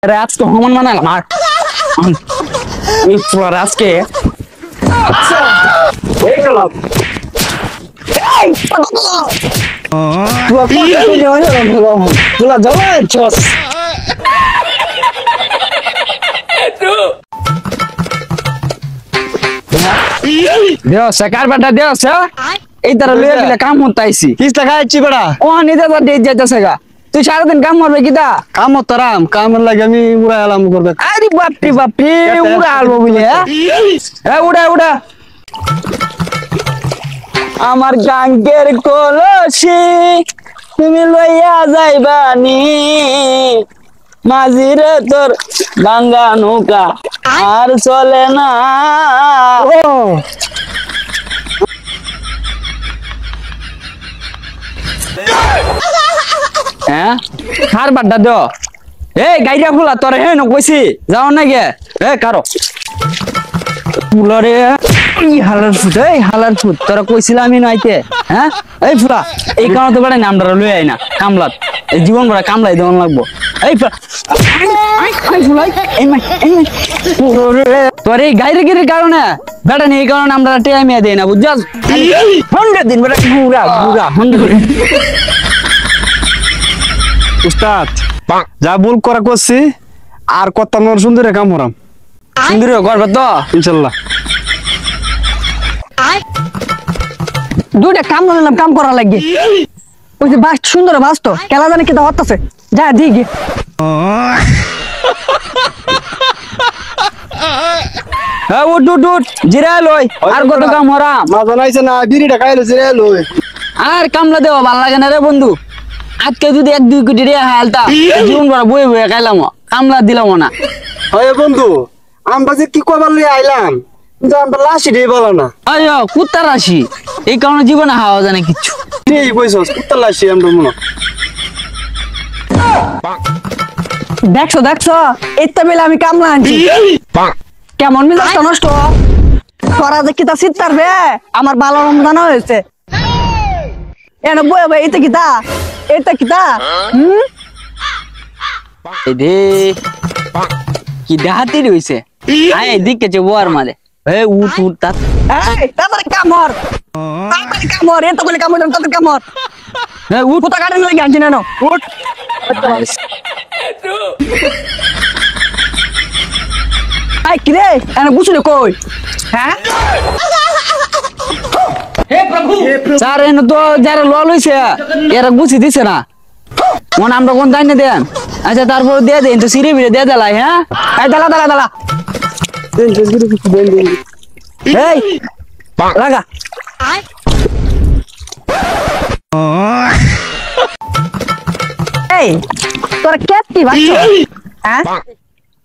রাজ তো হমন মানালাম আর পুরো রাজকে দেওয়া কার বেটা দেওয়া এই তারা লইয়া দিলে কাম হতে আইছি কিস্তা খাইছি বেড়া ও নিজে তো ডেট যাইতেছে গা তুই সারাদিন কাম করবে কিতা কাম তারাম কামের লাগে আমি উড়া এলাম করবে আরে বাপরে বাপরে উড়া আলবো বুঝলে হ্যাঁ উড়া উড়া আমার গাঙ্গের কলসি তুমি লইয়া যাইবানি মাঝিরে তোর ভাঙ্গা নৌকা আর চলে না হ্যাঁ হার বাড্ডা দো এই গাইরা ফুলা তোর হে ন কইছি যাও না গে এ কারো ফুলরে এই হালার ফুট তোরা কইছিলা আমি নাইতে হ্যাঁ এই ফুলা এই কারণে তো বড় নামডা লই আই না কামলাত এই জীবন বড় কামলাই দেওয়ান লাগবো এই ফুলাই তোর এই গাইরে গিরির কারণে বেটা নেই কারণে আমরা টেমিয়া দেই না বুঝছস 100 দিন বেটা পুরা পুরা 100 উস্তাদ যা ভুল করা করছি আর কত নর সুন্দরে কাম করাম সুন্দর করবে তো ইনশাআল্লাহ দুইটা কাম করলাম কাম করা লাগে ওই যে বাস সুন্দর বাস তো খেলা জানে কি হতাছে যা দিকে হ্যাঁ উঠ উঠ উঠ জিরা লই আর কত কাম হরাম মা জানাইছে না বিড়িটা খাইলে জিরে লই আর কামলা দেওয়া ভালো লাগে না রে বন্ধু আজকে যদি 1-2 কোটি রে হালতা জীবন বড় বই বই খাইলাম কামলা দিলাম না হয় বন্ধু আমরা যে কি কবার লই আইলাম কিন্তু আমরা লাশি দিয়ে বলা না আয়ো কুত্তা রাশি এই কারণে জীবনে হাওয়া জানে কিছু এই কইছস কুত্তা লাশি আমরা মনে দেখছো দেখছো এত বেলা আমি কামলা আনছি কেমন মিজাজটা নষ্ট করা দেখি তা শীত পারবে আমার ভালো রমজান হয়েছে এনে বই ভাই এটা কিতা এদে কি ডাহাতি রইছে আয় দিকে যে ওয়ার মারে এ উঠ উঠ তা এই তাড়াতাড়ি কামড় এত বলে কামড় তাড়াতাড়ি কামড় এ উঠ কোথা কাটেন লাগি আনছি না উঠ এই কি রে এনে বুঝলি কই হ্যাঁ স্যার এনে তো যারা ল লইছে এরা গুছি দিছে না মন আমরা কোন দাইনে দেন আচ্ছা তারপর দিয়ে দেন তো সিঁড়ি বিড়ে দিয়ে দেলাই হ্যাঁ এই দালা এই লাগা এই তোরা কেতি বাচ্চা হ্যাঁ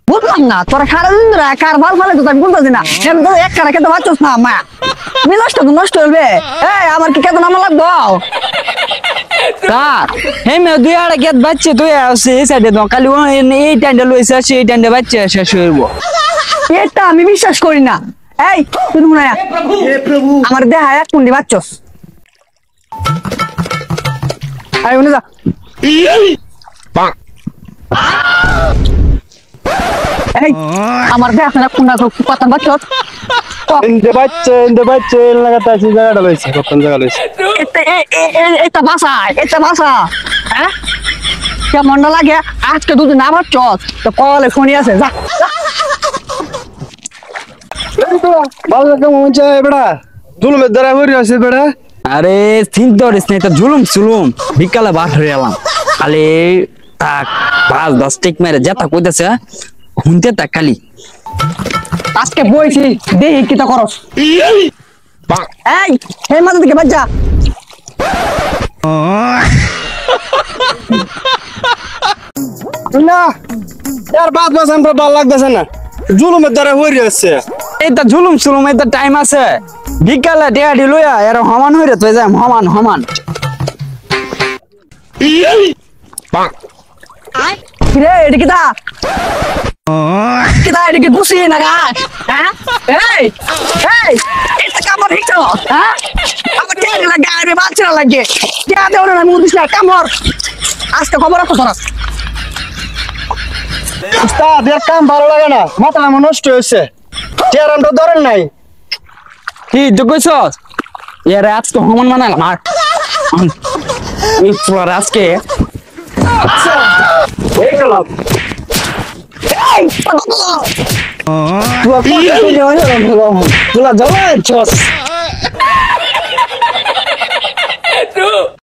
বুঝলাম না তোরা সারাদিন ধরে কার ভাল ভালো তো আমি বুঝতেছি না তো এক কারা খেতে বাচ্চাস না মা মিলাসটা তো নষ্ট হইবে এই আমার কি কেতন আমার লাগবো কার হে মে দুই আড়া গেট বাচ্চা তুই আছে এই সাইডে তো খালি এই টাইমটা লইছে সেই টাইমটা বাচ্চা শেষ হইব এটা আমি বিশ্বাস করি না এই তুই মনে হয় আমার দেহা এক কুন্ডি বাচ্চস আই উনি যা এই আমার দেহা এক কুন্ডা কথা বাচ্চস ইন্দে বাচ্চা লাগাতা আছে জায়গাটা লইছে কতন জায়গা লইছে এটা বাসা হ্যাঁ কেমন না লাগে আজকে দুদিন আবার চল তো কলে ফোন আছে যা ভালো কেমন হচ্ছে বেড়া জুলুমের দ্বারা হরি আছে বেড়া আরে চিন্তা করিস না এটা জুলুম বিকালে বার হয়ে এলাম খালি তাক 5-10 টিক মেরে যেটা কইতেছে শুনতে তাক খালি আজকে বইছি দেখি কি তো করস এই হে মাথা থেকে বাচ্চা না यार बात बस আমরা ভালো লাগতেছে না জুলুমের দ্বারা হরি আছে এটা জুলুম এটা টাইম আছে বিকালে ডেডি লইয়া এর সমান হইরে তুই যাম সমান রে এটা কিটা এটা কি গুছি না গাছ হ্যাঁ এই এটা কামড় হিচো হ্যাঁ আমার কে লাগা আরে বাচ্চা লাগে কে দেও না মুদিস না কামড় আজকে খবর রাখো তোরা উস্তাদ এর কাম ভালো লাগে না, মাথা আমার নষ্ট হয়েছে। চেয়ারামটা ধরেন নাই। কি তুই কইছস এর আজকে হমন মানালাম আর এই পুরা আজকে এই গেলাম। তুই কত করে হইলো? তোলা যাবে